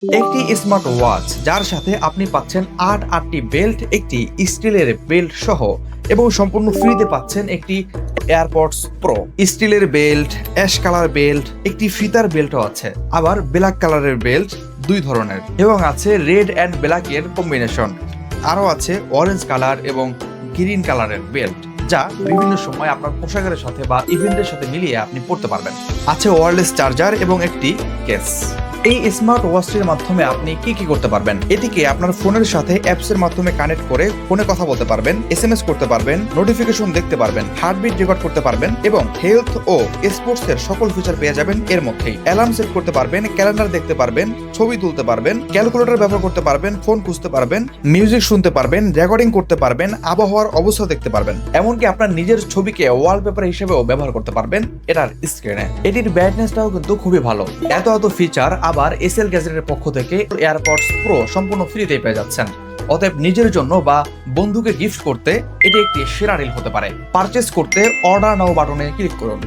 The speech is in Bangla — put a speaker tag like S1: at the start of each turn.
S1: একটি স্মার্ট ওয়াচ যার সাথে আপনি পাচ্ছেন আটটি বেল্ট, একটি স্টিলের বেল্ট সহ এবং সম্পূর্ণ ফ্রিতে পাচ্ছেন একটি এয়ারপডস প্রো। স্টিলের বেল্ট, অ্যাশ কালার বেল্ট, একটি ফিতার বেল্টও আছে, আবার ব্ল্যাক কালারের বেল্ট দুই ধরনের, এবং আছে রেড অ্যান্ড ব্ল্যাকের কম্বিনেশন। আরও আছে অরেঞ্জ কালার এবং গ্রিন কালারের বেল্ট, যা বিভিন্ন সময় আপনার পোশাকের সাথে বা ইভেন্টের সাথে মিলিয়ে আপনি পড়তে পারবেন। আছে ওয়্যারলেস চার্জার এবং একটি কেস। এই স্মার্ট ওয়াচটির মাধ্যমে আপনি কি কি করতে পারবেন? এটিকে আপনার ফোনের সাথে অ্যাপসের মাধ্যমে কানেক্ট করে ফোনে কথা বলতে পারবেন, এসএমএস করতে পারবেন, নোটিফিকেশন দেখতে পারবেন, হার্টবিট রেকর্ড করতে পারবেন এবং হেলথ ও স্পোর্টস এর সকল ফিচার পেয়ে যাবেন এর মধ্যেই। অ্যালার্ম সেট করতে পারবেন, ক্যালেন্ডার দেখতে পারবেন, ছবি তুলতে পারবেন, ক্যালকুলেটর ব্যবহার করতে পারবেন, ফোন খুঁজতে পারবেন, মিউজিক শুনতে পারবেন, রেকর্ডিং করতে পারবেন, আবহাওয়ার অবস্থা দেখতে পারবেন, এমনকি আপনার নিজের ছবিকে ওয়ালপেপার হিসেবেও ব্যবহার করতে পারবেন এটার স্ক্রিনে। এটির ব্রাইটনেসটাও কিন্তু খুবই ভালো। এত ফিচার আবার এসএল গ্যাজেটের পক্ষ থেকে এয়ারপডস প্রো সম্পূর্ণ ফ্রিতে পেয়ে যাচ্ছেন। অতএব নিজের জন্য বা বন্ধুকে গিফট করতে এটি একটি সেরা ডিল হতে পারে। পারচেস করতে অর্ডার নাও বাটনে ক্লিক করুন।